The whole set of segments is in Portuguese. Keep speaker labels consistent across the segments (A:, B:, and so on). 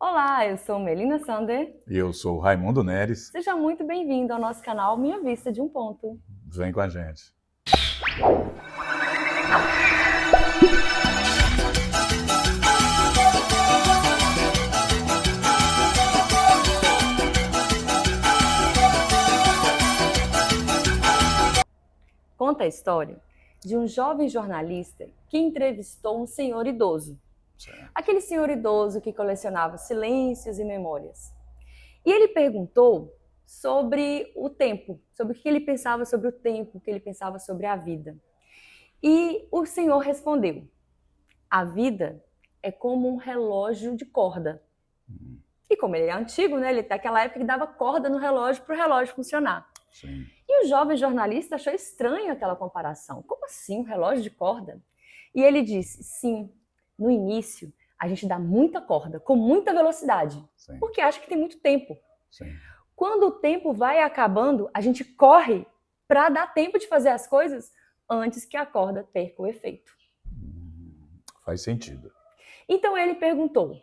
A: Olá, eu sou Melina Sander.
B: E eu sou o Raimundo Neres.
A: Seja muito bem-vindo ao nosso canal Minha Vista de um Ponto.
B: Vem com a gente.
A: Conta a história de um jovem jornalista que entrevistou um senhor idoso. Aquele senhor idoso que colecionava silêncios e memórias. E ele perguntou sobre o tempo, sobre o que ele pensava sobre o tempo, o que ele pensava sobre a vida. E o senhor respondeu: a vida é como um relógio de corda. E como ele é antigo, né, ele naquela época que dava corda no relógio para o relógio funcionar.
B: Sim.
A: E o jovem jornalista achou estranho aquela comparação. Como assim, um relógio de corda? E ele disse: sim, no início a gente dá muita corda, com muita velocidade,
B: Sim.
A: porque acha que tem muito tempo.
B: Sim.
A: Quando o tempo vai acabando, a gente corre para dar tempo de fazer as coisas antes que a corda perca o efeito.
B: Faz sentido.
A: Então ele perguntou: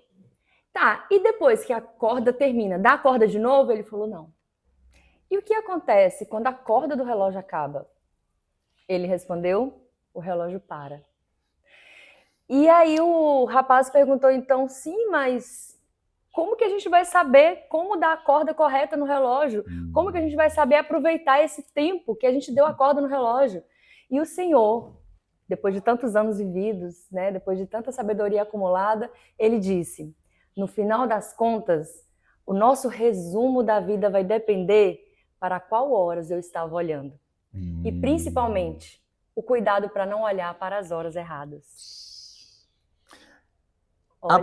A: tá, e depois que a corda termina, dá a corda de novo? Ele falou: não. E o que acontece quando a corda do relógio acaba? Ele respondeu: o relógio para. E aí o rapaz perguntou então: sim, mas como que a gente vai saber como dar a corda correta no relógio? Como que a gente vai saber aproveitar esse tempo que a gente deu a corda no relógio? E o senhor, depois de tantos anos vividos, né, depois de tanta sabedoria acumulada, ele disse: no final das contas, o nosso resumo da vida vai depender para qual horas eu estava olhando. E principalmente, o cuidado para não olhar para as horas erradas. Olha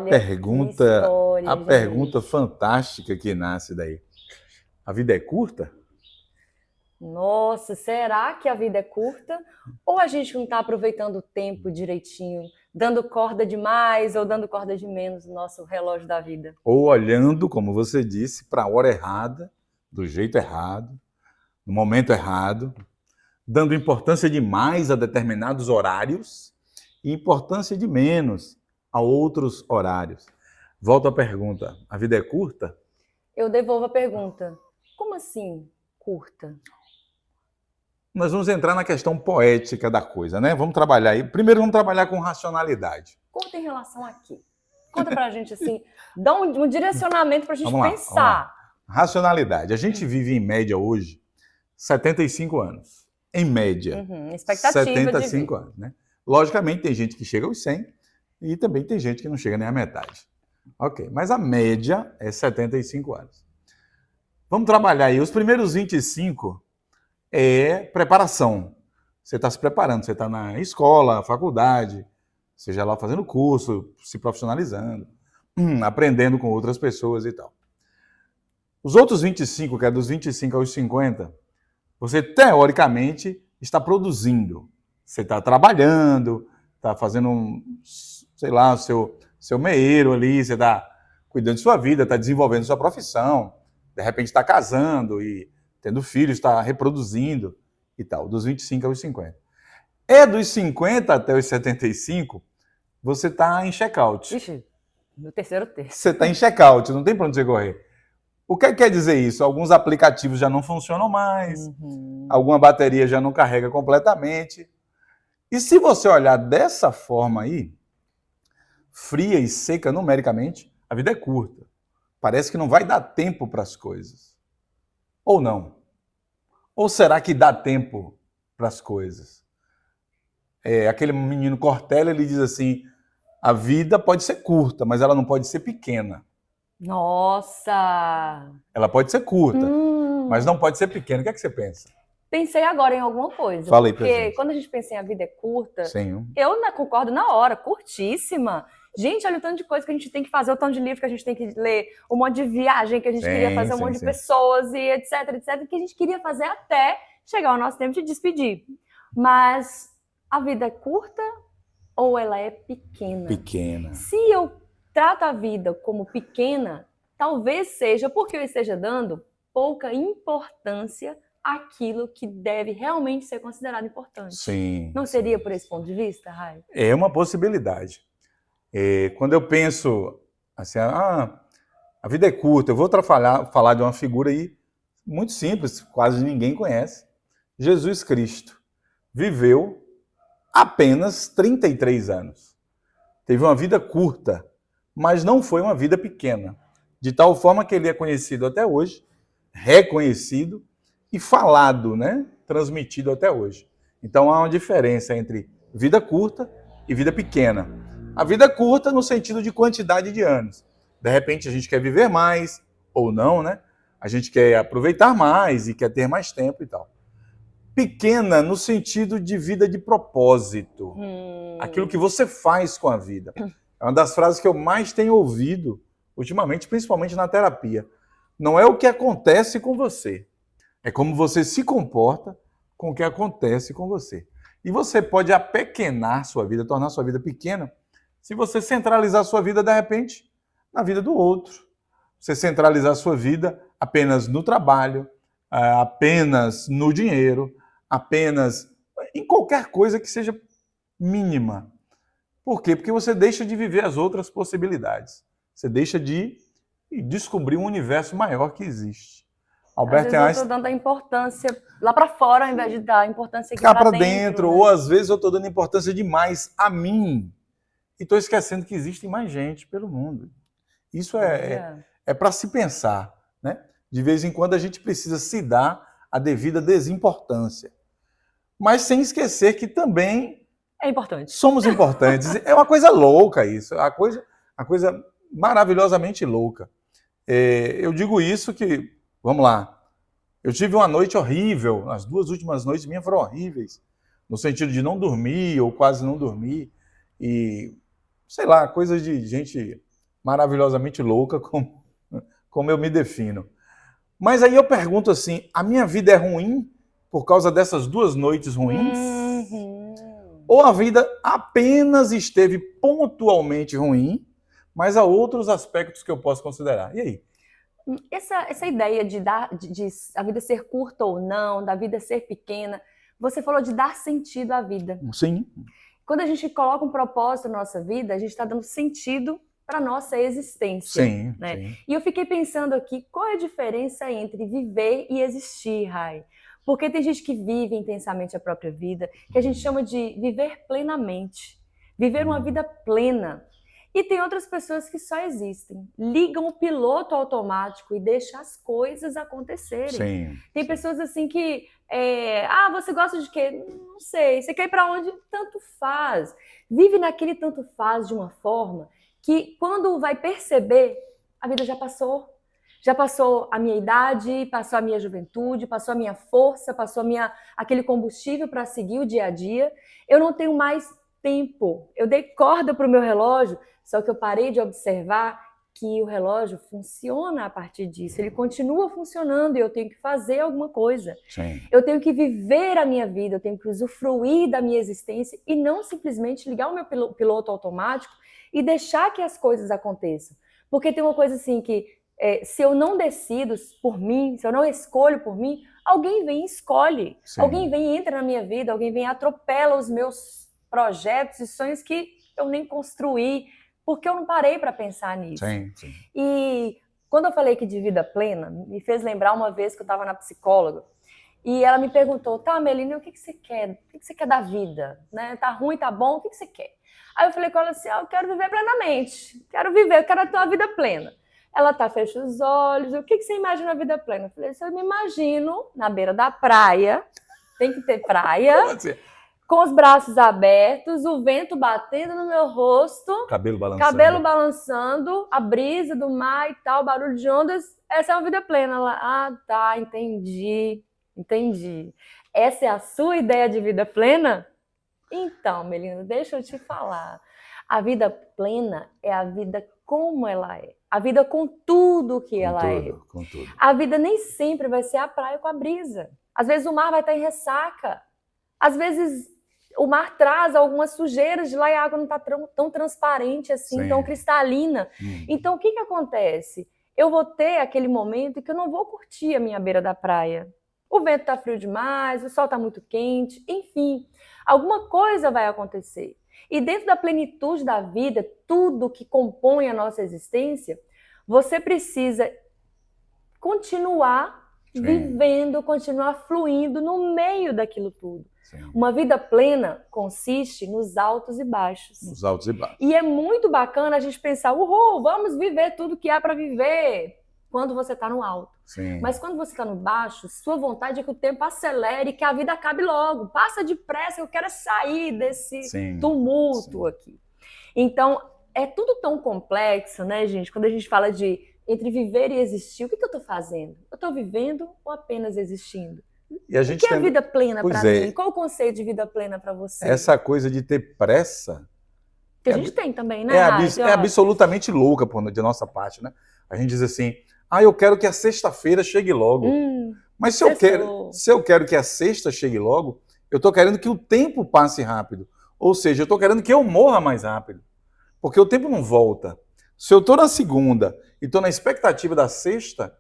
B: A pergunta fantástica que nasce daí. A vida é curta?
A: Nossa, será que a vida é curta? Ou a gente não está aproveitando o tempo direitinho, dando corda de mais ou dando corda de menos no nosso relógio da vida?
B: Ou olhando, como você disse, para a hora errada, do jeito errado, no momento errado, dando importância demais a determinados horários e importância de menos a outros horários. Volto à pergunta: a vida é curta?
A: Eu devolvo a pergunta: como assim curta?
B: Nós vamos entrar na questão poética da coisa, né? Vamos trabalhar aí. Primeiro vamos trabalhar com racionalidade.
A: Curta em relação a quê? Conta pra gente assim, dá um direcionamento pra gente pensar.
B: Vamos lá. Racionalidade. A gente vive em média hoje 75 anos. Em média.
A: Expectativa
B: 75 anos, né? Logicamente tem gente que chega aos 100 e também tem gente que não chega nem à metade. Ok, mas a média é 75 anos. Vamos trabalhar aí. Os primeiros 25 é preparação. Você está se preparando, você está na escola, faculdade, seja lá fazendo curso, se profissionalizando, aprendendo com outras pessoas e tal. Os outros 25, que é dos 25 aos 50, você teoricamente está produzindo. Você está trabalhando, está fazendo, sei lá, o seu meeiro ali, você está cuidando de sua vida, está desenvolvendo sua profissão, de repente está casando e tendo filhos, está reproduzindo e tal, dos 25 aos 50. É dos 50 até os 75, você está em check-out.
A: Ixi, no terceiro terço.
B: Você está em check-out, não tem para onde você correr. O que quer dizer isso? Alguns aplicativos já não funcionam mais, alguma bateria já não carrega completamente. E se você olhar dessa forma aí, fria e seca numericamente, a vida é curta. Parece que não vai dar tempo para as coisas. Ou não? Ou será que dá tempo para as coisas? Aquele menino Cortella, ele diz assim: a vida pode ser curta, mas ela não pode ser pequena.
A: Nossa!
B: Ela pode ser curta, mas não pode ser pequena. O que é que você pensa?
A: Pensei agora em alguma coisa.
B: Fala aí pra
A: porque
B: gente.
A: Quando a gente pensa em a vida é curta,
B: Sim.
A: Eu concordo na hora, curtíssima. Gente, olha o tanto de coisa que a gente tem que fazer, o tanto de livro que a gente tem que ler, um monte de viagem que a gente queria fazer, um monte de pessoas e etc, etc, que a gente queria fazer até chegar o nosso tempo de despedir. Mas a vida é curta ou ela é pequena?
B: Pequena.
A: Se eu trato a vida como pequena, talvez seja porque eu esteja dando pouca importância àquilo que deve realmente ser considerado importante.
B: Sim.
A: Não seria por esse ponto de vista, Rai?
B: É uma possibilidade. Quando eu penso assim, A vida é curta. Eu vou falar de uma figura aí muito simples, quase ninguém conhece. Jesus Cristo viveu apenas 33 anos. Teve uma vida curta, mas não foi uma vida pequena. De tal forma que ele é conhecido até hoje, reconhecido e falado, né? Transmitido até hoje. Então há uma diferença entre vida curta e vida pequena. A vida curta no sentido de quantidade de anos. De repente a gente quer viver mais ou não, né? A gente quer aproveitar mais e quer ter mais tempo e tal. Pequena no sentido de vida de propósito. Aquilo que você faz com a vida. É uma das frases que eu mais tenho ouvido ultimamente, principalmente na terapia. Não é o que acontece com você, é como você se comporta com o que acontece com você. E você pode apequenar sua vida, tornar sua vida pequena, se você centralizar sua vida, de repente, na vida do outro. Você centralizar sua vida apenas no trabalho, apenas no dinheiro, apenas em qualquer coisa que seja mínima. Por quê? Porque você deixa de viver as outras possibilidades. Você deixa de descobrir um universo maior que existe.
A: Albert Einstein... Às vezes eu estou dando a importância lá para fora, ao invés de dar a importância aqui
B: para dentro. Né? Ou às vezes eu estou dando importância demais a mim e estou esquecendo que existe mais gente pelo mundo. Isso é para se pensar. Né? De vez em quando a gente precisa se dar a devida desimportância. Mas sem esquecer que também
A: é importante.
B: Somos importantes. É uma coisa louca isso. A coisa maravilhosamente louca. Eu digo isso que, vamos lá, eu tive uma noite horrível, as 2 últimas noites minhas foram horríveis, no sentido de não dormir ou quase não dormir, e, sei lá, coisas de gente maravilhosamente louca, como eu me defino. Mas aí eu pergunto assim, a minha vida é ruim por causa dessas 2 noites ruins? Ou a vida apenas esteve pontualmente ruim, mas há outros aspectos que eu posso considerar. E aí?
A: Essa ideia de a vida ser curta ou não, da vida ser pequena, você falou de dar sentido à vida.
B: Sim.
A: Quando a gente coloca um propósito na nossa vida, a gente está dando sentido para a nossa existência.
B: Sim,
A: né?
B: Sim.
A: E eu fiquei pensando aqui, qual é a diferença entre viver e existir, Rai? Porque tem gente que vive intensamente a própria vida, que a gente chama de viver plenamente, viver uma vida plena. E tem outras pessoas que só existem, ligam o piloto automático e deixam as coisas acontecerem.
B: Sim,
A: tem pessoas assim que, você gosta de quê? Não sei, você quer ir para onde? Tanto faz. Vive naquele tanto faz de uma forma que quando vai perceber, a vida já passou. Já passou a minha idade, passou a minha juventude, passou a minha força, passou aquele combustível para seguir o dia a dia. Eu não tenho mais tempo. Eu dei corda para o meu relógio, só que eu parei de observar que o relógio funciona a partir disso. Ele continua funcionando e eu tenho que fazer alguma coisa.
B: Sim.
A: Eu tenho que viver a minha vida, eu tenho que usufruir da minha existência e não simplesmente ligar o meu piloto automático e deixar que as coisas aconteçam. Porque tem uma coisa assim que se eu não decido por mim, se eu não escolho por mim, alguém vem e escolhe.
B: Sim.
A: Alguém vem e entra na minha vida, alguém vem e atropela os meus projetos e sonhos que eu nem construí, porque eu não parei para pensar nisso.
B: Sim.
A: E quando eu falei aqui de vida plena, me fez lembrar uma vez que eu estava na psicóloga e ela me perguntou, tá, Melina, o que você quer? O que você quer da vida? Né? Tá ruim, tá bom? O que você quer? Aí eu falei com ela assim, eu quero viver plenamente, quero ter uma vida plena. Ela fecha os olhos, o que você imagina a vida plena? Eu falei, eu me imagino na beira da praia, tem que ter praia, com os braços abertos, o vento batendo no meu rosto,
B: cabelo
A: balançando, a brisa do mar e tal, barulho de ondas, essa é uma vida plena. Ela, tá, entendi. Essa é a sua ideia de vida plena? Então, Melina, deixa eu te falar. A vida plena é a vida como ela é. A vida com tudo que ela é.
B: Com tudo.
A: A vida nem sempre vai ser a praia com a brisa. Às vezes o mar vai estar em ressaca. Às vezes o mar traz algumas sujeiras de lá e a água não está tão transparente assim,
B: Sim.
A: tão cristalina. Então o que acontece? Eu vou ter aquele momento que eu não vou curtir a minha beira da praia. O vento está frio demais, o sol está muito quente, enfim. Alguma coisa vai acontecer. E dentro da plenitude da vida, tudo que compõe a nossa existência, Você precisa continuar vivendo, continuar fluindo no meio daquilo tudo.
B: Sim.
A: Uma vida plena consiste nos altos e baixos.
B: Nos altos e baixos.
A: E é muito bacana a gente pensar, uhul, vamos viver tudo que há para viver quando você está no alto.
B: Sim.
A: Mas quando você está no baixo, sua vontade é que o tempo acelere e que a vida acabe logo. Passa depressa, eu quero sair desse tumulto aqui. Então, é tudo tão complexo, né, gente? Quando a gente fala de entre viver e existir, o que eu estou fazendo? Eu estou vivendo ou apenas existindo?
B: E a gente
A: o que é vida plena para mim? Qual o conceito de vida plena para você?
B: Essa coisa de ter pressa...
A: Que a gente tem também, né?
B: É absolutamente louca de nossa parte, né? A gente diz assim, eu quero que a sexta-feira chegue logo. Mas se eu quero que a sexta chegue logo, eu estou querendo que o tempo passe rápido. Ou seja, eu estou querendo que eu morra mais rápido. Porque o tempo não volta. Se eu estou na segunda e estou na expectativa da sexta,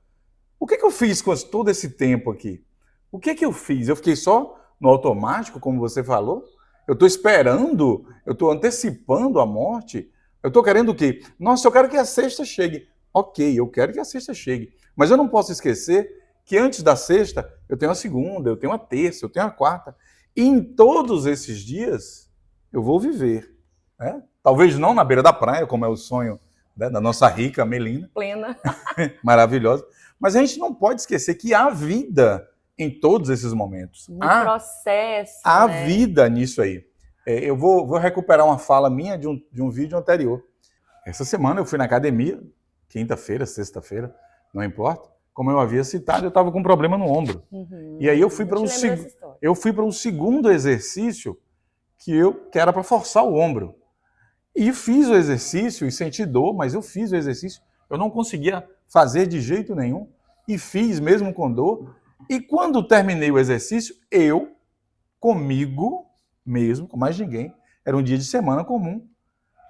B: o que eu fiz com todo esse tempo aqui? O que eu fiz? Eu fiquei só no automático, como você falou? Eu estou esperando? Eu estou antecipando a morte? Eu estou querendo o quê? Nossa, eu quero que a sexta chegue. Ok, eu quero que a sexta chegue. Mas eu não posso esquecer que antes da sexta eu tenho a segunda, eu tenho a terça, eu tenho a quarta. E em todos esses dias eu vou viver. Né? Talvez não na beira da praia, como é o sonho, né, da nossa rica Melina.
A: Plena.
B: Maravilhosa. Mas a gente não pode esquecer que há vida em todos esses momentos.
A: Há processo.
B: Há vida nisso aí. Eu vou recuperar uma fala minha de um vídeo anterior. Essa semana eu fui na academia, quinta-feira, sexta-feira, não importa. Como eu havia citado, eu estava com um problema no ombro. E aí eu fui para um segundo exercício que era para forçar o ombro. E fiz o exercício e senti dor, mas eu fiz o exercício. Eu não conseguia fazer de jeito nenhum. E fiz mesmo com dor. E quando terminei o exercício, comigo mesmo, com mais ninguém, era um dia de semana comum,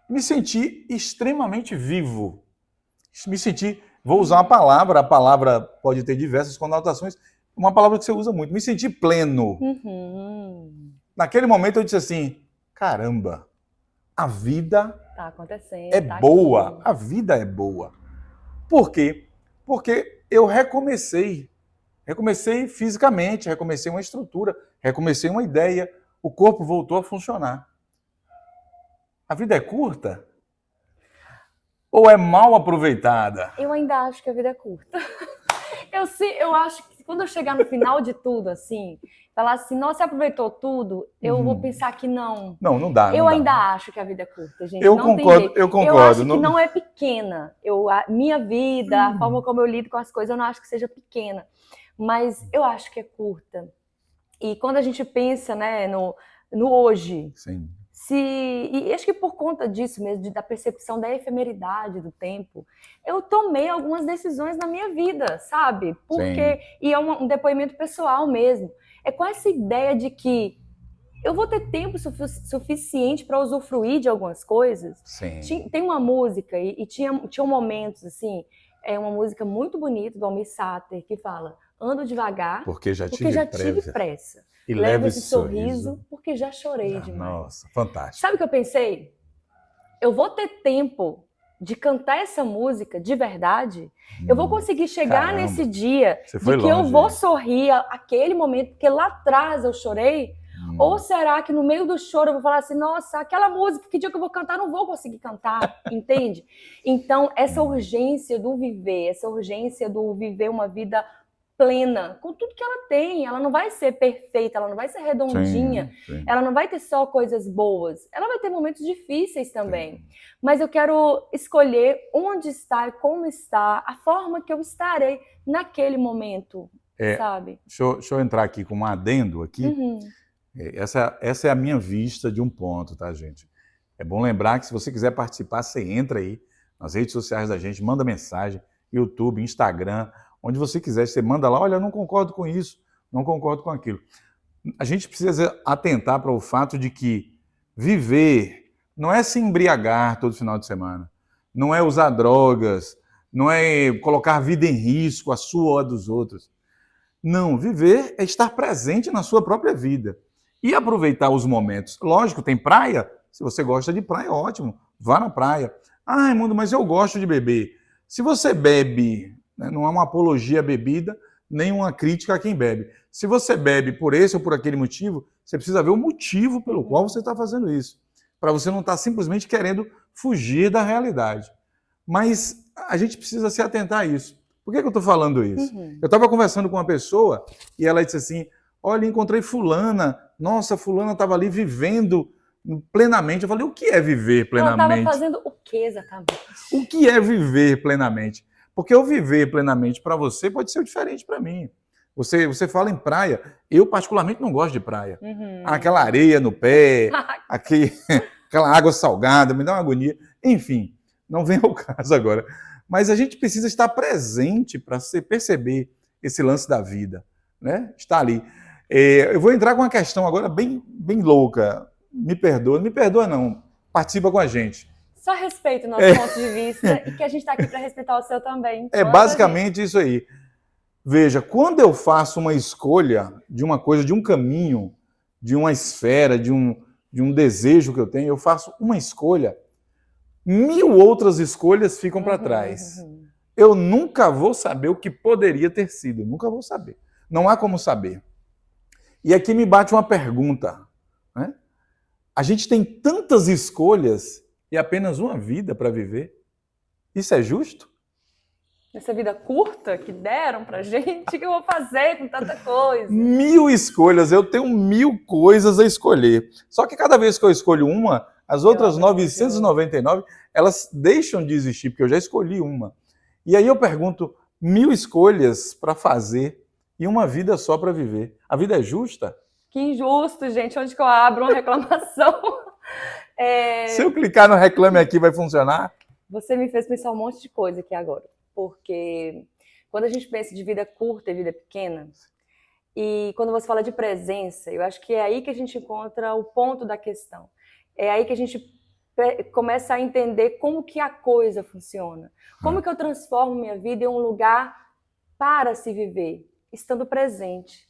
B: me senti extremamente vivo. Me senti, vou usar uma palavra, a palavra pode ter diversas conotações, uma palavra que você usa muito, me senti pleno. Naquele momento eu disse assim, caramba, a vida
A: tá acontecendo,
B: é boa, a vida é boa. Por quê? Porque eu recomecei fisicamente, recomecei uma estrutura, recomecei uma ideia, o corpo voltou a funcionar. A vida é curta? Ou é mal aproveitada?
A: Eu ainda acho que a vida é curta. Eu acho que quando eu chegar no final de tudo, assim, falar assim, nossa, você aproveitou tudo, eu vou pensar que não.
B: Não dá.
A: Eu ainda acho que a vida é curta, gente.
B: Eu concordo.
A: Eu acho que não é pequena. Minha vida, a forma como eu lido com as coisas, eu não acho que seja pequena. Mas eu acho que é curta. E quando a gente pensa, né, no hoje,
B: sim.
A: E acho que por conta disso mesmo, da percepção da efemeridade do tempo, eu tomei algumas decisões na minha vida, sabe? Porque, e é um depoimento pessoal mesmo. É com essa ideia de que eu vou ter tempo suficiente para usufruir de algumas coisas.
B: Sim.
A: Tem uma música, e tinham momentos, assim, uma música muito bonita do Almir Sater, que fala, ando devagar, porque já tive pressa.
B: E
A: leva esse sorriso, porque já chorei demais.
B: Nossa, fantástico.
A: Sabe o que eu pensei? Eu vou ter tempo de cantar essa música de verdade? Eu vou conseguir chegar nesse dia de que eu vou sorrir aquele momento, porque lá atrás eu chorei? Ou será que no meio do choro eu vou falar assim, nossa, aquela música, que dia que eu vou cantar, não vou conseguir cantar, entende? Então, essa urgência do viver, essa urgência do viver uma vida plena, com tudo que ela tem, ela não vai ser perfeita, ela não vai ser redondinha, ela não vai ter só coisas boas, ela vai ter momentos difíceis também, mas eu quero escolher onde está e como está, a forma que eu estarei naquele momento, sabe?
B: Deixa eu entrar aqui com um adendo aqui, essa é a minha vista de um ponto, tá, gente? É bom lembrar que se você quiser participar, você entra aí nas redes sociais da gente, manda mensagem, YouTube, Instagram, onde você quiser, você manda lá, olha, eu não concordo com isso, não concordo com aquilo. A gente precisa atentar para o fato de que viver não é se embriagar todo final de semana, não é usar drogas, não é colocar a vida em risco, a sua ou a dos outros. Não, viver é estar presente na sua própria vida e aproveitar os momentos. Lógico, tem praia, se você gosta de praia, ótimo, vá na praia. Ah, Raimundo, mas eu gosto de beber. Se você bebe, né, não é uma apologia à bebida, nem uma crítica a quem bebe. Se você bebe por esse ou por aquele motivo, você precisa ver o motivo pelo qual você está fazendo isso. Para você não estar simplesmente querendo fugir da realidade. Mas a gente precisa se atentar a isso. Por que eu estou falando isso? Eu estava conversando com uma pessoa e ela disse assim, olha, encontrei fulana, nossa, fulana estava ali vivendo plenamente. Eu falei, o que é viver plenamente?
A: Ela estava fazendo o que exatamente?
B: O que é viver plenamente? Porque o viver plenamente para você pode ser diferente para mim. Você fala em praia, eu particularmente não gosto de praia. Aquela areia no pé, aquela água salgada, me dá uma agonia. Enfim, não vem ao caso agora. Mas a gente precisa estar presente para perceber esse lance da vida, né? Está ali. Eu vou entrar com uma questão agora bem louca. Me perdoa não, participa com a gente.
A: Só respeita o nosso ponto de vista e que a gente está aqui para respeitar o seu também.
B: É basicamente isso aí. Veja, quando eu faço uma escolha de uma coisa, de um caminho, de uma esfera, de um desejo que eu tenho, eu faço uma escolha, 1000 outras escolhas ficam para trás. Eu nunca vou saber o que poderia ter sido, nunca vou saber. Não há como saber. E aqui me bate uma pergunta, né? A gente tem tantas escolhas e apenas uma vida para viver. Isso é justo?
A: Essa vida curta que deram pra gente, o que eu vou fazer com tanta coisa?
B: 1000 escolhas, eu tenho 1000 coisas a escolher. Só que cada vez que eu escolho uma, as outras 999, elas deixam de existir, porque eu já escolhi uma. E aí eu pergunto, 1000 escolhas para fazer e uma vida só para viver. A vida é justa?
A: Que injusto, gente. Onde que eu abro uma reclamação?
B: Se eu clicar no Reclame Aqui, vai funcionar?
A: Você me fez pensar um monte de coisa aqui agora. Porque quando a gente pensa de vida curta e vida pequena, e quando você fala de presença, eu acho que é aí que a gente encontra o ponto da questão. É aí que a gente começa a entender como que a coisa funciona. Como que eu transformo minha vida em um lugar para se viver, estando presente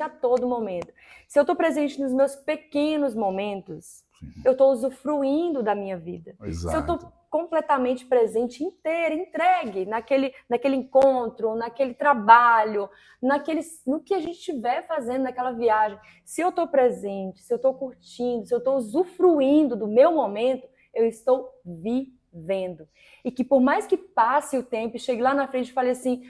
A: a todo momento. Se eu estou presente nos meus pequenos momentos, eu estou usufruindo da minha vida.
B: Exato.
A: Se eu estou completamente presente, inteira, entregue naquele encontro, naquele trabalho, no que a gente estiver fazendo naquela viagem. Se eu estou presente, se eu estou curtindo, se eu estou usufruindo do meu momento, eu estou vivendo. E que por mais que passe o tempo e chegue lá na frente e fale assim,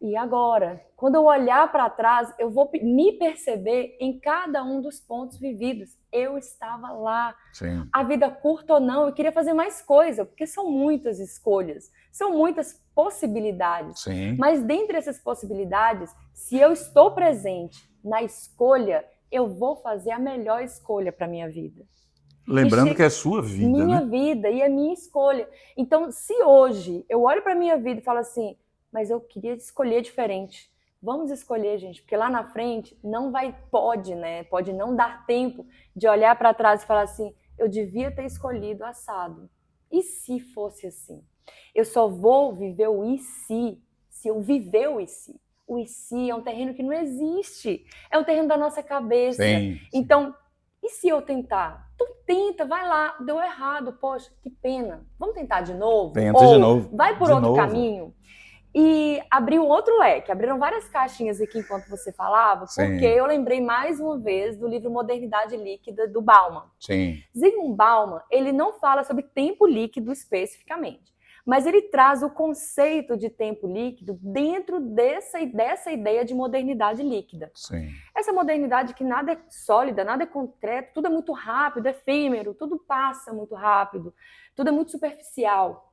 A: e agora? Quando eu olhar para trás, eu vou me perceber em cada um dos pontos vividos. Eu estava lá.
B: Sim.
A: A vida curta ou não, eu queria fazer mais coisa, porque são muitas escolhas, são muitas possibilidades.
B: Sim.
A: Mas dentre essas possibilidades, se eu estou presente na escolha, eu vou fazer a melhor escolha para a minha vida.
B: Lembrando que é sua vida,
A: minha
B: né?
A: vida e é minha escolha. Então, se hoje eu olho para a minha vida e falo assim, mas eu queria escolher diferente. Vamos escolher, gente, porque lá na frente pode não dar tempo de olhar para trás e falar assim, eu devia ter escolhido assado. E se fosse assim? Eu só vou viver o e se eu viver o e se. O e se é um terreno que não existe. É um terreno da nossa cabeça.
B: Sim.
A: Então, e se eu tentar? Tu tenta, vai lá, deu errado, poxa, que pena. Vamos tentar de novo?
B: Tenta de novo.
A: Vai por outro caminho? E abriu outro leque, abriram várias caixinhas aqui enquanto você falava, porque eu lembrei mais uma vez do livro Modernidade Líquida, do Bauman.
B: Sim.
A: Zygmunt Bauman, ele não fala sobre tempo líquido especificamente, mas ele traz o conceito de tempo líquido dentro dessa ideia de modernidade líquida.
B: Sim.
A: Essa modernidade que nada é sólida, nada é concreto, tudo é muito rápido, efêmero, tudo passa muito rápido, tudo é muito superficial.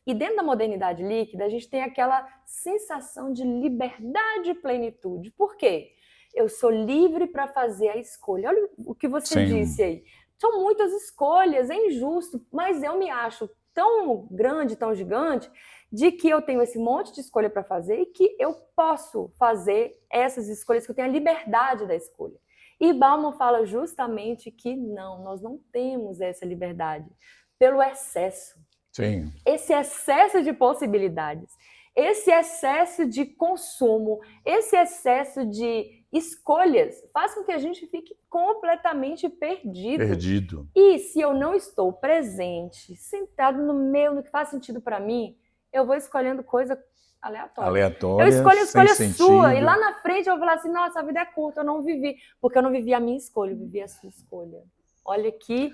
A: E dentro da modernidade líquida, a gente tem aquela sensação de liberdade e plenitude. Por quê? Eu sou livre para fazer a escolha. Olha o que você disse aí. São muitas escolhas, é injusto, mas eu me acho tão grande, tão gigante, de que eu tenho esse monte de escolha para fazer e que eu posso fazer essas escolhas, que eu tenho a liberdade da escolha. E Bauman fala justamente que não, nós não temos essa liberdade pelo excesso.
B: Sim.
A: Esse excesso de possibilidades, esse excesso de consumo, esse excesso de escolhas faz com que a gente fique completamente perdido. E se eu não estou presente, sentado no que faz sentido para mim, eu vou escolhendo coisa aleatória.
B: Aleatória,
A: Eu escolho a escolha
B: sem
A: sua,
B: sentido.
A: e lá na frente eu vou falar assim, nossa, a vida é curta, eu não vivi, porque eu não vivi a minha escolha, eu vivi a sua escolha. Olha que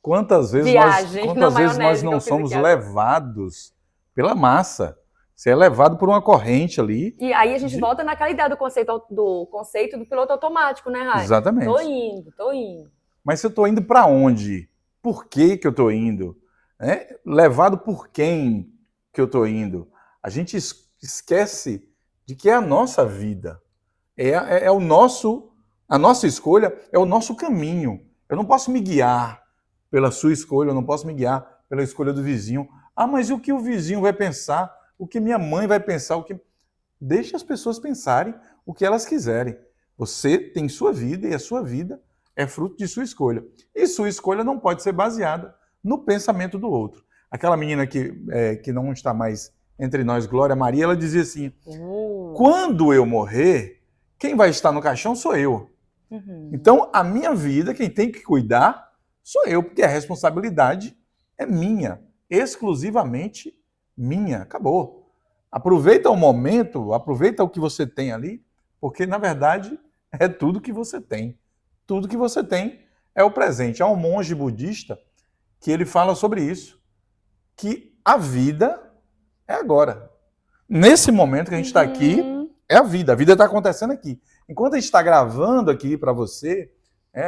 B: Quantas vezes
A: viagem na
B: nós
A: maionese que
B: não
A: eu fiz
B: somos
A: aqui agora.
B: levados pela massa? Você é levado por uma corrente ali.
A: E aí a gente volta naquela ideia do conceito do piloto automático, né, Rai?
B: Exatamente.
A: Tô indo.
B: Mas se eu estou indo para onde? Por que eu estou indo? Levado por quem que eu estou indo? A gente esquece de que é a nossa vida. A nossa escolha é o nosso caminho. Eu não posso me guiar pela sua escolha, eu não posso me guiar pela escolha do vizinho. Ah, mas o que o vizinho vai pensar? O que minha mãe vai pensar? Deixa as pessoas pensarem o que elas quiserem. Você tem sua vida e a sua vida é fruto de sua escolha. E sua escolha não pode ser baseada no pensamento do outro. Aquela menina que não está mais entre nós, Glória Maria, ela dizia assim, quando eu morrer, quem vai estar no caixão sou eu.
A: Uhum.
B: Então, a minha vida, quem tem que cuidar sou eu, porque a responsabilidade é minha, exclusivamente minha. Acabou. Aproveita o momento, aproveita o que você tem ali, porque, na verdade, é tudo que você tem. Tudo que você tem é o presente. Há um monge budista que ele fala sobre isso, que a vida é agora. Nesse momento que a gente está aqui, é a vida está acontecendo aqui. Enquanto a gente está gravando aqui para você,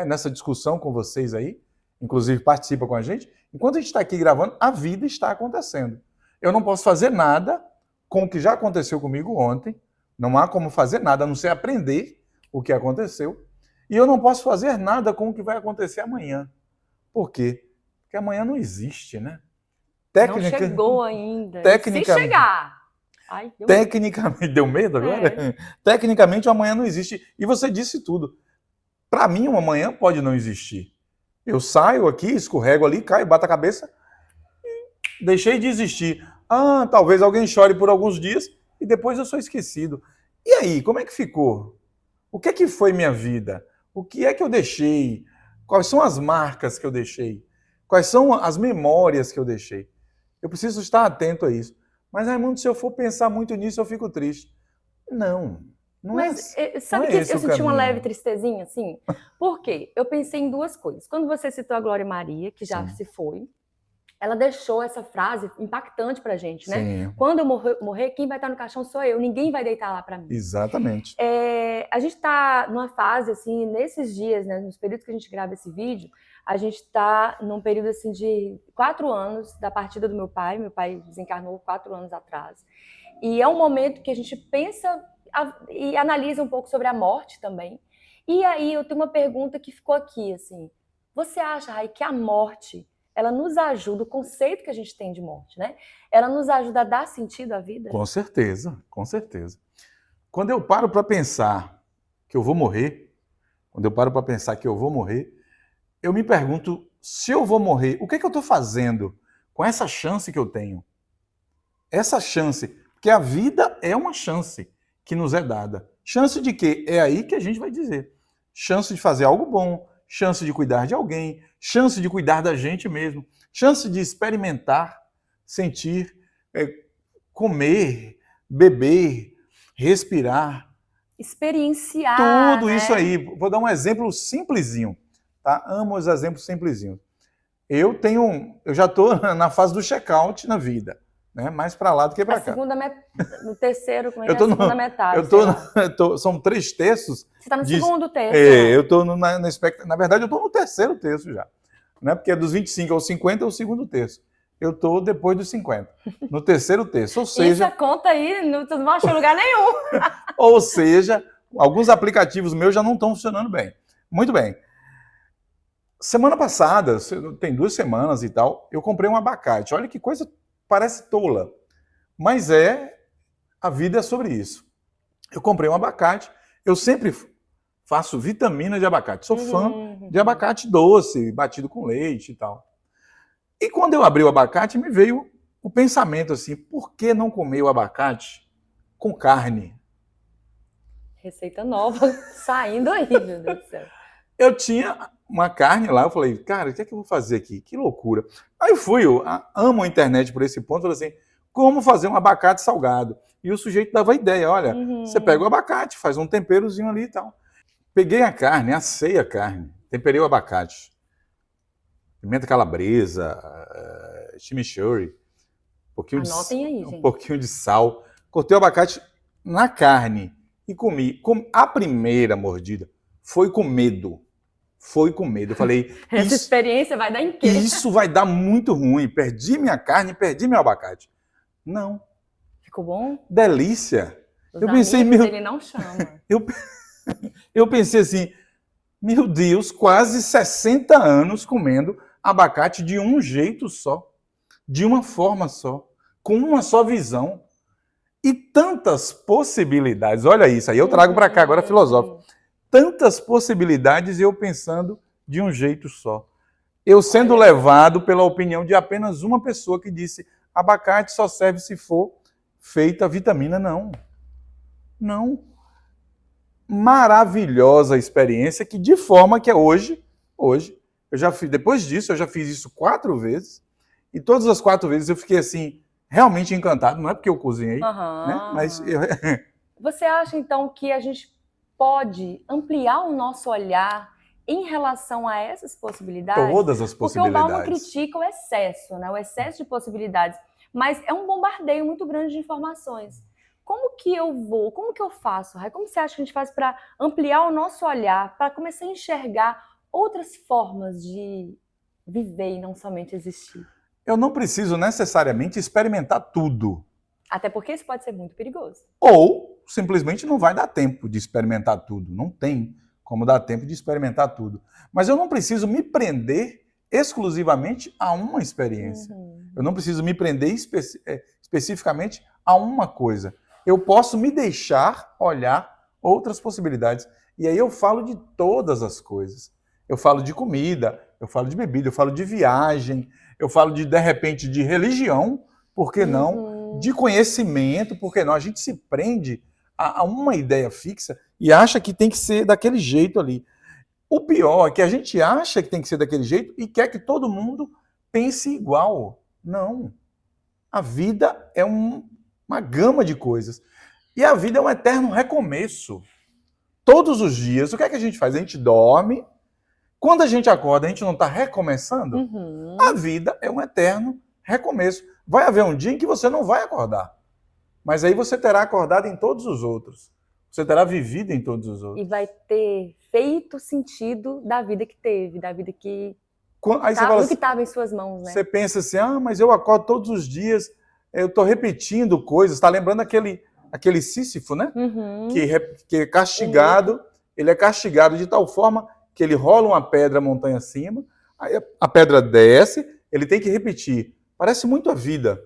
B: nessa discussão com vocês aí, inclusive participa com a gente, enquanto a gente está aqui gravando, a vida está acontecendo. Eu não posso fazer nada com o que já aconteceu comigo ontem, não há como fazer nada, a não ser aprender o que aconteceu, e eu não posso fazer nada com o que vai acontecer amanhã. Por quê? Porque amanhã não existe, né?
A: Não chegou ainda. Se chegar. Ai,
B: tecnicamente, deu medo agora? Tecnicamente, o amanhã não existe. E você disse tudo. Para mim, o amanhã pode não existir. Eu saio aqui, escorrego ali, caio, bato a cabeça e deixei de existir. Ah, talvez alguém chore por alguns dias e depois eu sou esquecido. E aí, como é que ficou? O que é que foi minha vida? O que é que eu deixei? Quais são as marcas que eu deixei? Quais são as memórias que eu deixei? Eu preciso estar atento a isso. Mas, Raimundo, se eu for pensar muito nisso, eu fico triste. Não
A: Mas
B: é.
A: sabe que eu senti uma leve tristezinha, assim? Por quê? Eu pensei em duas coisas. Quando você citou a Glória Maria, que já se foi, ela deixou essa frase impactante pra gente, né?
B: Sim.
A: Quando eu morrer, quem vai estar no caixão sou eu. Ninguém vai deitar lá pra mim.
B: Exatamente.
A: A gente tá numa fase, assim, nesses dias, né? Nos períodos que a gente grava esse vídeo, a gente está num período assim de 4 anos da partida do meu pai. Meu pai desencarnou 4 anos atrás. E é um momento que a gente pensa e analisa um pouco sobre a morte também. E aí eu tenho uma pergunta que ficou aqui, assim. Você acha, Rai, que a morte, ela nos ajuda, o conceito que a gente tem de morte, né? Ela nos ajuda a dar sentido à vida?
B: Com certeza, com certeza. Quando eu paro para pensar que eu vou morrer, eu me pergunto, se eu vou morrer, o que é que eu estou fazendo com essa chance que eu tenho? Essa chance, porque a vida é uma chance que nos é dada. Chance de quê? É aí que a gente vai dizer. Chance de fazer algo bom, chance de cuidar de alguém, chance de cuidar da gente mesmo, chance de experimentar, sentir, comer, beber, respirar.
A: Experienciar,
B: Tudo
A: né?
B: isso aí. Vou dar um exemplo simplesinho. Tá? Amo os exemplos simplesinhos. Eu já estou na fase do check-out na vida, né? Mais para lá do que para cá.
A: No terceiro, como é que é a segunda metade?
B: São 3 terços.
A: Você está no segundo terço.
B: Eu estou na verdade, eu estou no terceiro terço já. Né? Porque dos 25 aos 50 é o segundo terço. Eu estou depois dos 50, no terceiro terço. Ou seja,
A: essa conta aí não achou lugar nenhum.
B: Ou seja, alguns aplicativos meus já não estão funcionando bem. Muito bem. Semana passada, tem 2 semanas e tal, eu comprei um abacate. Olha que coisa, parece tola. Mas a vida é sobre isso. Eu comprei um abacate, eu sempre faço vitamina de abacate. Sou fã de abacate doce, batido com leite e tal. E quando eu abri o abacate, me veio o pensamento assim, por que não comer o abacate com carne?
A: Receita nova saindo aí, meu Deus do céu.
B: Eu tinha uma carne lá, eu falei, cara, o que é que eu vou fazer aqui? Que loucura. Aí eu amo a internet por esse ponto, falei assim, como fazer um abacate salgado. E o sujeito dava a ideia, olha, você pega o abacate, faz um temperozinho ali e tal. Peguei a carne, assei a carne, temperei o abacate. Pimenta calabresa, chimichurri,
A: Anotem aí,
B: um
A: gente.
B: pouquinho de sal. Cortei o abacate na carne e comi. A primeira mordida foi com medo. Foi com medo. Eu falei,
A: Essa experiência vai dar em quê?
B: isso vai dar muito ruim. Perdi minha carne, perdi meu abacate. Não.
A: Ficou bom?
B: Delícia.
A: Os
B: Eu pensei,
A: amigos ele não chama.
B: Eu pensei assim, meu Deus, quase 60 anos comendo abacate de um jeito só, de uma forma só, com uma só visão. E tantas possibilidades. Olha isso, aí eu trago para cá agora filosófico. Tantas possibilidades e eu pensando de um jeito só. Eu sendo levado pela opinião de apenas uma pessoa que disse abacate só serve se for feita vitamina. Não. Não. Maravilhosa experiência que de forma que é hoje, eu já fiz, depois disso eu já fiz isso 4 vezes e todas as 4 vezes eu fiquei assim, realmente encantado, não é porque eu cozinhei, né? Mas
A: Você acha então que a gente pode ampliar o nosso olhar em relação a essas possibilidades?
B: Todas as possibilidades.
A: Porque o Bauman critica o excesso, né? O excesso de possibilidades, mas é um bombardeio muito grande de informações. Como que eu faço, Rai? Como você acha que a gente faz para ampliar o nosso olhar, para começar a enxergar outras formas de viver e não somente existir?
B: Eu não preciso necessariamente experimentar tudo.
A: Até porque isso pode ser muito perigoso.
B: Ou simplesmente não vai dar tempo de experimentar tudo. Não tem como dar tempo de experimentar tudo. Mas eu não preciso me prender exclusivamente a uma experiência. Eu não preciso me prender especificamente a uma coisa. Eu posso me deixar olhar outras possibilidades. E aí eu falo de todas as coisas. Eu falo de comida, eu falo de bebida, eu falo de viagem, eu falo de repente, de religião, por que não? De conhecimento, por que não? A gente se prende a uma ideia fixa e acha que tem que ser daquele jeito ali. O pior é que a gente acha que tem que ser daquele jeito e quer que todo mundo pense igual. Não. A vida é uma gama de coisas. E a vida é um eterno recomeço. Todos os dias, o que é que a gente faz? A gente dorme. Quando a gente acorda, a gente não está recomeçando? A vida é um eterno recomeço. Vai haver um dia em que você não vai acordar. Mas aí você terá acordado em todos os outros. Você terá vivido em todos os outros.
A: E vai ter feito sentido da vida que teve, da vida que estava em suas mãos, né?
B: Você pensa assim, mas eu acordo todos os dias, eu estou repetindo coisas. Está lembrando aquele Sísifo, né? Que é castigado, ele é castigado de tal forma que ele rola uma pedra montanha acima, aí a pedra desce, ele tem que repetir. Parece muito a vida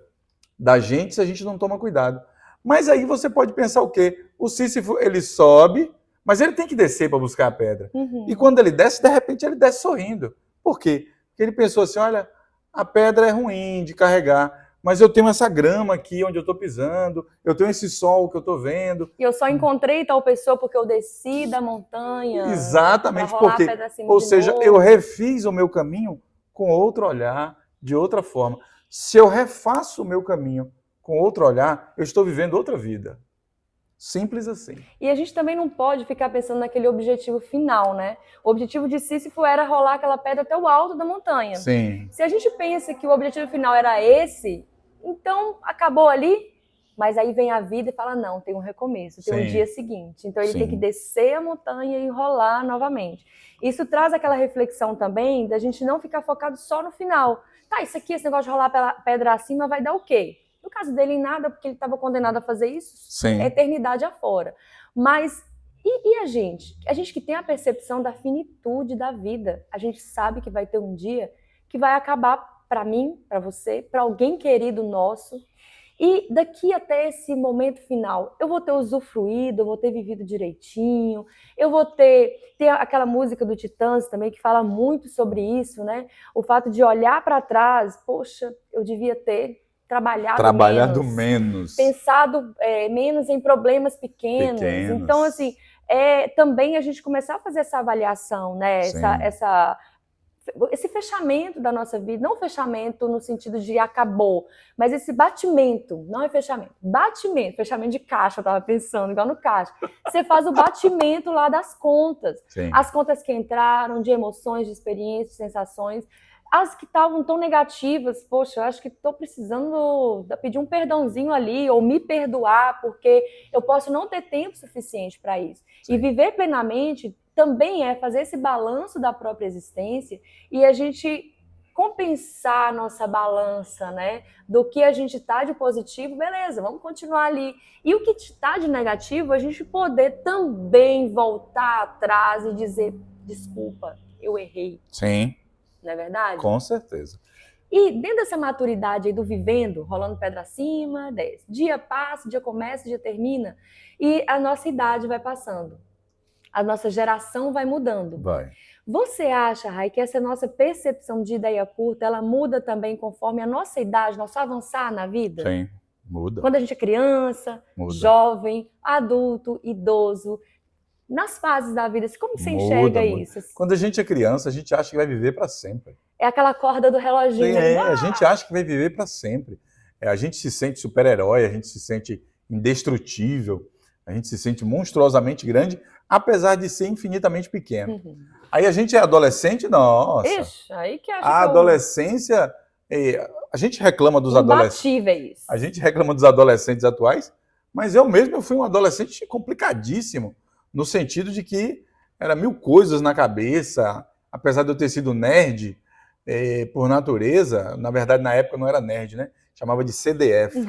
B: da gente se a gente não toma cuidado. Mas aí você pode pensar o quê? O Sísifo, ele sobe, mas ele tem que descer para buscar a pedra. E quando ele desce, de repente ele desce sorrindo. Por quê? Porque ele pensou assim, olha, a pedra é ruim de carregar, mas eu tenho essa grama aqui onde eu estou pisando, eu tenho esse sol que eu estou vendo.
A: E eu só encontrei tal pessoa porque eu desci da montanha.
B: Exatamente, porque, ou seja, eu refiz o meu caminho com outro olhar, de outra forma. Se eu refaço o meu caminho com outro olhar, eu estou vivendo outra vida. Simples assim.
A: E a gente também não pode ficar pensando naquele objetivo final, né? O objetivo de Sísifo era rolar aquela pedra até o alto da montanha.
B: Sim.
A: Se a gente pensa que o objetivo final era esse, então acabou ali, mas aí vem a vida e fala, não, tem um recomeço, tem um dia seguinte. Então ele tem que descer a montanha e rolar novamente. Isso traz aquela reflexão também da gente não ficar focado só no final. Tá, isso aqui, esse negócio de rolar pela pedra acima vai dar o quê? No caso dele, em nada, porque ele estava condenado a fazer isso, eternidade afora. Mas, e a gente? A gente que tem a percepção da finitude da vida, a gente sabe que vai ter um dia que vai acabar para mim, para você, para alguém querido nosso, e daqui até esse momento final, eu vou ter usufruído, eu vou ter vivido direitinho, eu vou ter aquela música do Titãs também, que fala muito sobre isso, né? O fato de olhar para trás, poxa, eu devia ter trabalhado menos. Pensado menos em problemas pequenos. Então, assim, também a gente começar a fazer essa avaliação, né? esse fechamento da nossa vida, não fechamento no sentido de acabou, mas esse batimento, não é fechamento, batimento, fechamento de caixa, eu tava pensando, igual no caixa. Você faz o batimento lá das contas,
B: Sim.
A: as contas que entraram, de emoções, de experiências, de sensações, as que estavam tão negativas, poxa, eu acho que estou precisando pedir um perdãozinho ali, ou me perdoar, porque eu posso não ter tempo suficiente para isso.
B: Sim.
A: E viver plenamente também é fazer esse balanço da própria existência e a gente compensar a nossa balança, né? Do que a gente está de positivo, beleza, vamos continuar ali. E o que está de negativo, a gente poder também voltar atrás e dizer, desculpa, eu errei.
B: Sim.
A: Não é verdade?
B: Com certeza.
A: E dentro dessa maturidade aí do vivendo, rolando pedra acima, 10. Dia passa, dia começa, dia termina, e a nossa idade vai passando. A nossa geração vai mudando.
B: Vai.
A: Você acha, Rai, que essa nossa percepção de ideia curta, ela muda também conforme a nossa idade, nosso avançar na vida?
B: Sim, muda.
A: Quando a gente é criança,
B: Muda.
A: Jovem, adulto, idoso, nas fases da vida, como você enxerga isso?
B: Quando a gente é criança, a gente acha que vai viver para sempre.
A: É aquela corda do reloginho.
B: A gente acha que vai viver para sempre. A gente se sente super-herói, a gente se sente indestrutível, a gente se sente monstruosamente grande, apesar de ser infinitamente pequeno.
A: Uhum.
B: Aí a gente é adolescente, nossa.
A: Ixi, aí que acha
B: a adolescência, a gente reclama dos adolescentes. A gente reclama dos adolescentes atuais, mas eu fui um adolescente complicadíssimo, no sentido de que era mil coisas na cabeça, apesar de eu ter sido nerd por natureza, na verdade na época não era nerd, né? Chamava de CDF.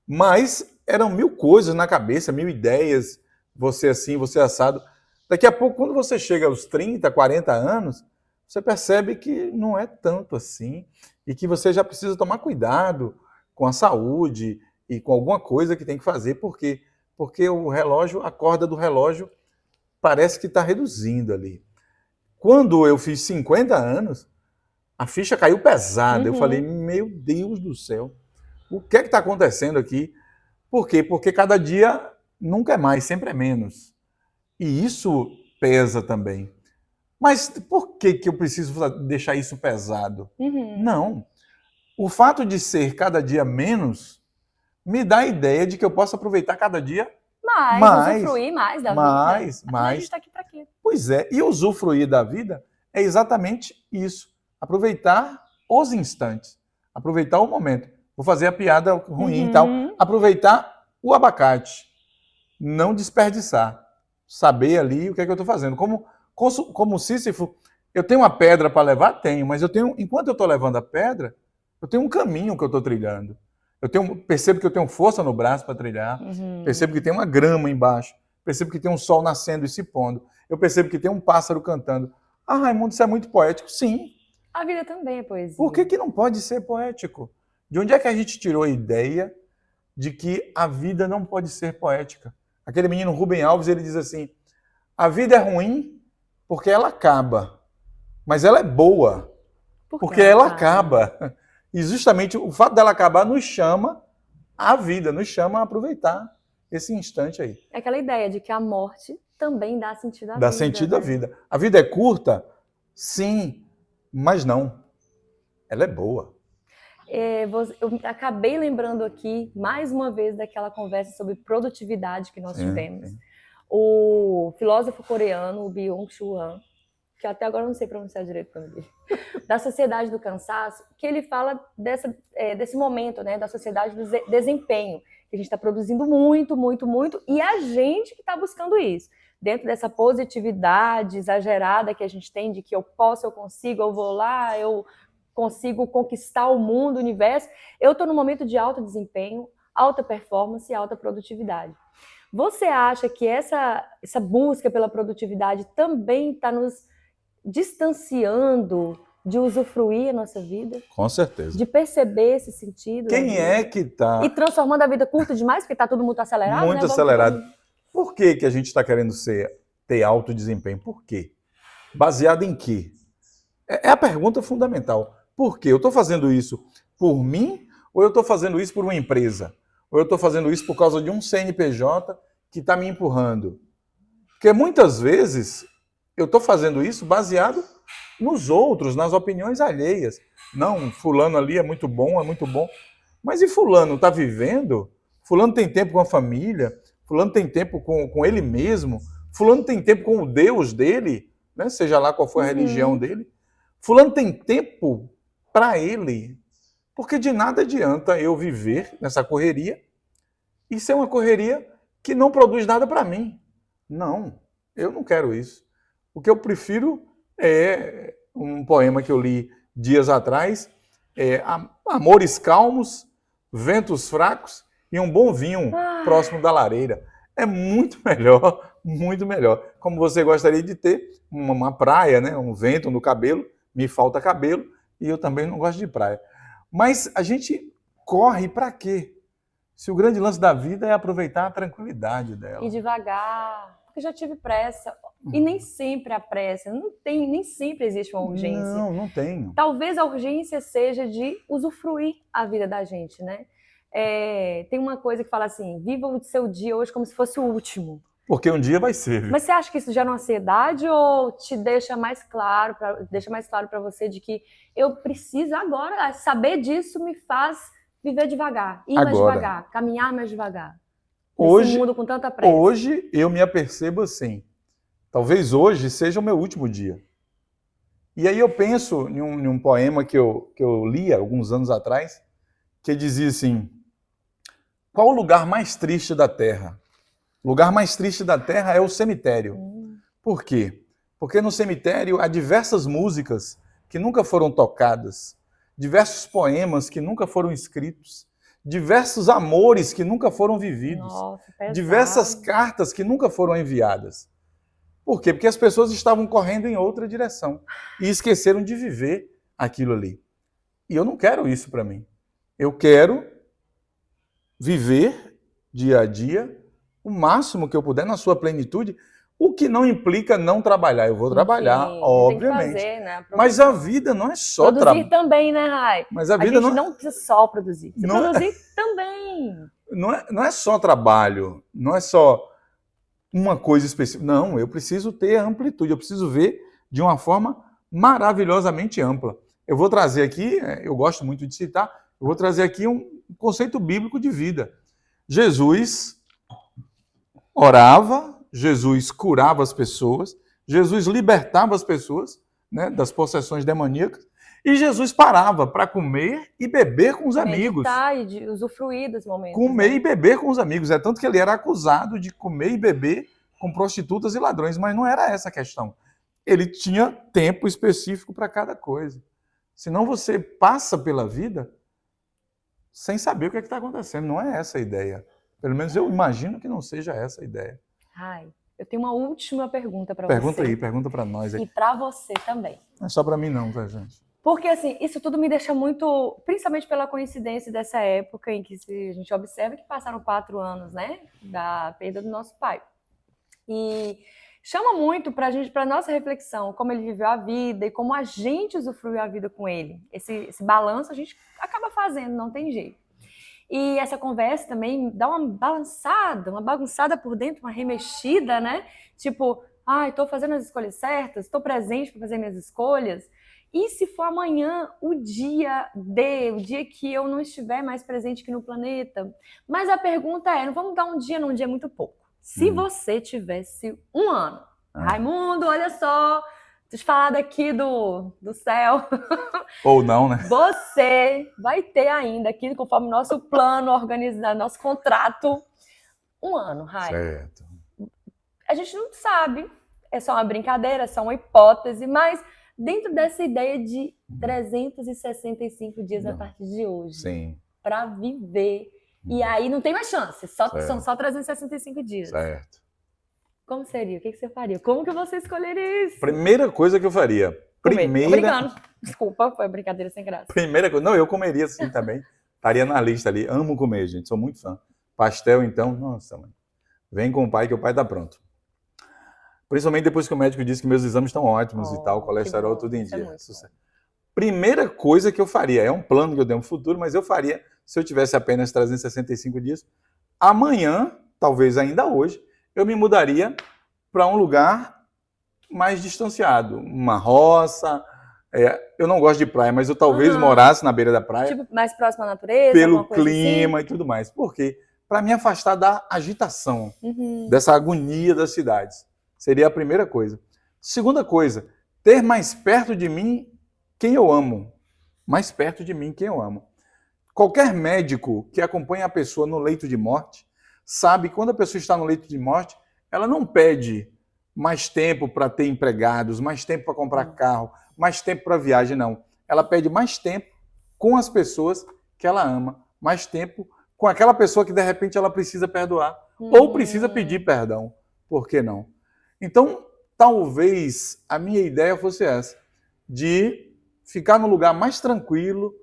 B: Mas eram mil coisas na cabeça, mil ideias, você assim, você assado. Daqui a pouco, quando você chega aos 30, 40 anos, você percebe que não é tanto assim e que você já precisa tomar cuidado com a saúde e com alguma coisa que tem que fazer, porque o relógio, a corda do relógio parece que está reduzindo ali. Quando eu fiz 50 anos, a ficha caiu pesada. Eu falei, meu Deus do céu, o que é que está acontecendo aqui? Por quê? Porque cada dia nunca é mais, sempre é menos. E isso pesa também. Mas por que eu preciso deixar isso pesado? Não. O fato de ser cada dia menos me dá a ideia de que eu posso aproveitar cada dia mais,
A: usufruir mais da vida.
B: Mais.
A: A gente está aqui para quê?
B: Pois é, e usufruir da vida é exatamente isso. Aproveitar os instantes, aproveitar o momento. Vou fazer a piada ruim e tal. Aproveitar o abacate, não desperdiçar. Saber ali o que é que eu estou fazendo. Como Sísifo, eu tenho uma pedra para levar? Tenho, mas enquanto eu estou levando a pedra, eu tenho um caminho que eu estou trilhando. Percebo que eu tenho força no braço para trilhar, percebo que tem uma grama embaixo, percebo que tem um sol nascendo e se pondo, eu percebo que tem um pássaro cantando. Ah, Raimundo, isso é muito poético. Sim.
A: A vida também é poesia.
B: Por que não pode ser poético? De onde é que a gente tirou a ideia de que a vida não pode ser poética? Aquele menino Rubem Alves, ele diz assim, a vida é ruim porque ela acaba, mas ela é boa porque ela acaba. E justamente o fato dela acabar nos chama à vida, nos chama a aproveitar esse instante aí.
A: É aquela ideia de que a morte também dá sentido à vida.
B: Dá sentido à vida. A vida é curta? Sim, mas não. Ela é boa.
A: Eu acabei lembrando aqui, mais uma vez, daquela conversa sobre produtividade que nós tivemos. O filósofo coreano, o Byung-Chul Han, que até agora eu não sei pronunciar direito o nome dele, da Sociedade do Cansaço, que ele fala desse momento, né, da sociedade do desempenho, que a gente está produzindo muito, muito, muito, e a gente que está buscando isso. Dentro dessa positividade exagerada que a gente tem de que eu posso, eu consigo, eu vou lá, eu consigo conquistar o mundo, o universo, eu estou num momento de alto desempenho, alta performance e alta produtividade. Você acha que essa busca pela produtividade também está nos distanciando de usufruir a nossa vida?
B: Com certeza.
A: De perceber esse sentido?
B: Quem é que está...
A: E transformando a vida curta demais, porque está tudo muito acelerado,
B: muito acelerado. Por que a gente está querendo ter alto desempenho? Por quê? Baseado em quê? É a pergunta fundamental. Por quê? Eu estou fazendo isso por mim ou eu estou fazendo isso por uma empresa? Ou eu estou fazendo isso por causa de um CNPJ que está me empurrando? Porque muitas vezes eu estou fazendo isso baseado nos outros, nas opiniões alheias. Não, fulano ali é muito bom, é muito bom. Mas e fulano está vivendo? Fulano tem tempo com a família? Fulano tem tempo com ele mesmo? Fulano tem tempo com o Deus dele? Né? Seja lá qual for a religião dele. Fulano tem tempo para ele? Porque de nada adianta eu viver nessa correria e ser uma correria que não produz nada para mim. Não, eu não quero isso. O que eu prefiro é um poema que eu li dias atrás, amores calmos, ventos fracos e um bom vinho próximo da lareira. É muito melhor, muito melhor. Como você gostaria de ter uma praia, né? Um vento no cabelo, me falta cabelo e eu também não gosto de praia. Mas a gente corre para quê? Se o grande lance da vida é aproveitar a tranquilidade dela.
A: E devagar, porque já tive pressa. E nem sempre a pressa, nem sempre existe uma urgência.
B: Não tem.
A: Talvez a urgência seja de usufruir a vida da gente, né? Tem uma coisa que fala assim, viva o seu dia hoje como se fosse o último.
B: Porque um dia vai ser. Viu?
A: Mas você acha que isso gera uma ansiedade ou te deixa mais claro para você de que eu preciso agora, saber disso me faz viver devagar, ir mais devagar, caminhar mais devagar. Nesse mundo com tanta pressa.
B: Hoje eu me apercebo assim, talvez hoje seja o meu último dia. E aí eu penso em um poema que eu li alguns anos atrás, que dizia assim, qual o lugar mais triste da Terra? O lugar mais triste da Terra é o cemitério. Por quê? Porque no cemitério há diversas músicas que nunca foram tocadas, diversos poemas que nunca foram escritos, diversos amores que nunca foram vividos, diversas cartas que nunca foram enviadas. Por quê? Porque as pessoas estavam correndo em outra direção e esqueceram de viver aquilo ali. E eu não quero isso para mim. Eu quero viver dia a dia o máximo que eu puder na sua plenitude, o que não implica não trabalhar. Eu vou trabalhar, obviamente.
A: Tem que fazer, né?
B: Mas a vida não é só
A: produzir também, né, Rai?
B: Mas a vida
A: não precisa só produzir. Produzir também.
B: Não é só trabalho, não é só uma coisa específica. Não, eu preciso ter amplitude, eu preciso ver de uma forma maravilhosamente ampla. Eu vou trazer aqui, eu gosto muito de citar, eu vou trazer aqui um conceito bíblico de vida. Jesus orava, Jesus curava as pessoas, Jesus libertava as pessoas, né, das possessões demoníacas, e Jesus parava para comer e beber com os amigos.
A: E de usufruir dos momentos.
B: Comer e beber com os amigos. É tanto que ele era acusado de comer e beber com prostitutas e ladrões, mas não era essa a questão. Ele tinha tempo específico para cada coisa. Senão você passa pela vida sem saber o que está acontecendo. Não é essa a ideia. Pelo menos eu imagino que não seja essa a ideia.
A: Ai, eu tenho uma última pergunta para você.
B: Pergunta aí, pergunta para nós aí.
A: E para você também.
B: Não é só para mim não, tá, gente?
A: Porque, assim, isso tudo me deixa muito... Principalmente pela coincidência dessa época em que a gente observa que passaram 4 anos, né? Da perda do nosso pai. E chama muito para a nossa reflexão, como ele viveu a vida e como a gente usufruiu a vida com ele. Esse balanço a gente acaba fazendo, não tem jeito. E essa conversa também dá uma balançada, uma bagunçada por dentro, uma remexida, né? Tipo, estou fazendo as escolhas certas, estou presente para fazer minhas escolhas. E se for amanhã o dia que eu não estiver mais presente aqui no planeta? Mas a pergunta é, não vamos dar um dia num dia muito pouco. Se você tivesse 1 ano, Raimundo, olha só, tô te falando aqui do céu.
B: Ou não, né?
A: Você vai ter ainda aqui, conforme nosso plano organizado, nosso contrato, 1 ano, Rai.
B: Certo.
A: A gente não sabe, é só uma brincadeira, é só uma hipótese, mas dentro dessa ideia de 365 dias a partir de hoje, para viver. E aí não tem mais chance, são só 365 dias.
B: Certo.
A: Como seria? O que você faria? Como que você escolheria isso?
B: Primeira coisa que eu faria.
A: Tô brincando. Desculpa, foi brincadeira sem graça.
B: Primeira coisa. Não, eu comeria sim também. Estaria na lista ali. Amo comer, gente. Sou muito fã. Pastel, então, nossa, mãe. Vem com o pai que o pai tá pronto. Principalmente depois que o médico disse que meus exames estão ótimos e tal, colesterol tudo em dia. Primeira coisa que eu faria, é um plano que eu tenho no futuro, mas eu faria se eu tivesse apenas 365 dias. Amanhã, talvez ainda hoje, eu me mudaria para um lugar mais distanciado. Uma roça, Eu não gosto de praia, mas eu talvez
A: Aham.
B: morasse na beira da praia
A: Tipo, mais próximo à natureza,
B: pelo
A: alguma coisa
B: clima e tudo mais. Por quê? Para me afastar da agitação,
A: assim?
B: dessa agonia das cidades. Seria a primeira coisa. Segunda coisa, ter mais perto de mim quem eu amo. Mais perto de mim quem eu amo. Qualquer médico que acompanha a pessoa no leito de morte sabe que quando a pessoa está no leito de morte, ela não pede mais tempo para ter empregados, mais tempo para comprar carro, mais tempo para viagem, não. Ela pede mais tempo com as pessoas que ela ama, mais tempo com aquela pessoa que de repente ela precisa perdoar ou precisa pedir perdão. Por que não? Então, talvez a minha ideia fosse essa, de ficar no lugar mais tranquilo,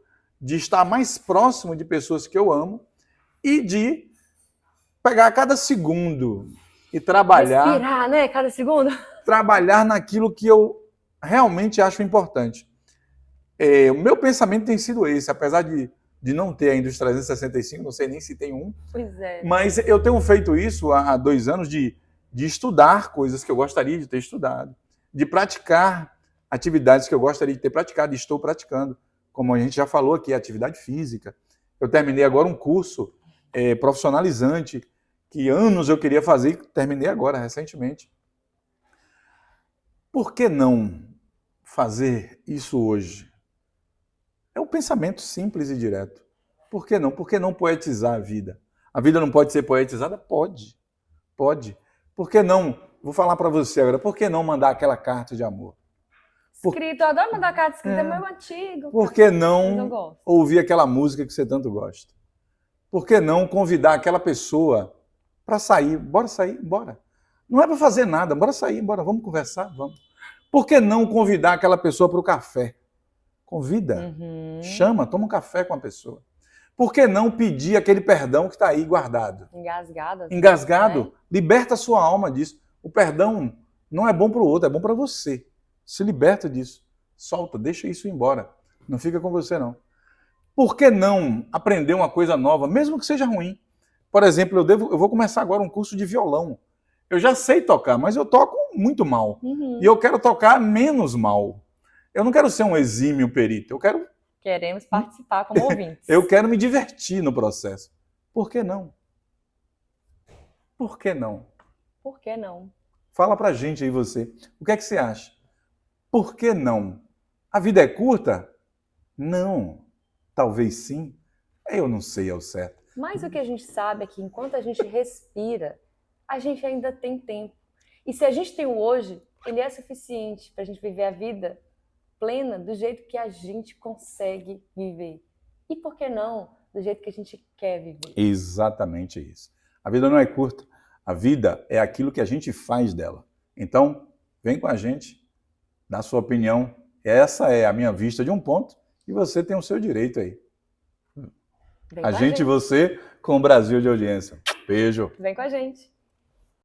B: de estar mais próximo de pessoas que eu amo e de pegar cada segundo e trabalhar,
A: Respirar, né? Cada segundo.
B: trabalhar naquilo que eu realmente acho importante. O meu pensamento tem sido esse, apesar de não ter ainda os 365, não sei nem se tem um,
A: Pois é.
B: mas eu tenho feito isso há 2 anos de estudar coisas que eu gostaria de ter estudado, de praticar atividades que eu gostaria de ter praticado e estou praticando, como a gente já falou aqui, atividade física. Eu terminei agora um curso profissionalizante que anos eu queria fazer e terminei agora, recentemente. Por que não fazer isso hoje? É um pensamento simples e direto. Por que não? Por que não poetizar a vida? A vida não pode ser poetizada? Pode. Pode. Por que não? Vou falar para você agora. Por que não mandar aquela carta de amor?
A: Escrito, eu adoro mandar carta escrita, é meu antigo.
B: Por que
A: Mas eu
B: não
A: gosto.
B: ouvir aquela música que você tanto gosta? Por que não convidar aquela pessoa para sair? Bora sair? Bora. Não é para fazer nada, bora sair, bora, vamos conversar, vamos. Por que não convidar aquela pessoa para o café? Convida, chama, toma um café com a pessoa. Por que não pedir aquele perdão que está aí guardado?
A: Engasgado.
B: Engasgado,
A: Né?
B: liberta a sua alma disso. O perdão não é bom para o outro, é bom para você. Se liberta disso. Solta, deixa isso embora. Não fica com você, não. Por que não aprender uma coisa nova, mesmo que seja ruim? Por exemplo, eu vou começar agora um curso de violão. Eu já sei tocar, mas eu toco muito mal. E eu quero tocar menos mal. Eu não quero ser um exímio perito.
A: Queremos participar como ouvintes.
B: Eu quero me divertir no processo. Por que não? Por que não?
A: Por que não?
B: Fala pra gente aí você. O que é que você acha? Por que não? A vida é curta? Não. Talvez sim. Eu não sei ao certo.
A: Mas o que a gente sabe é que enquanto a gente respira, a gente ainda tem tempo. E se a gente tem o hoje, ele é suficiente para a gente viver a vida plena do jeito que a gente consegue viver. E por que não do jeito que a gente quer viver?
B: Exatamente isso. A vida não é curta. A vida é aquilo que a gente faz dela. Então, vem com a gente, dá sua opinião. Essa é a minha vista de um ponto e você tem o seu direito aí.
A: Vem
B: A
A: com
B: gente e você com o Brasil de audiência. Beijo.
A: Vem com a gente.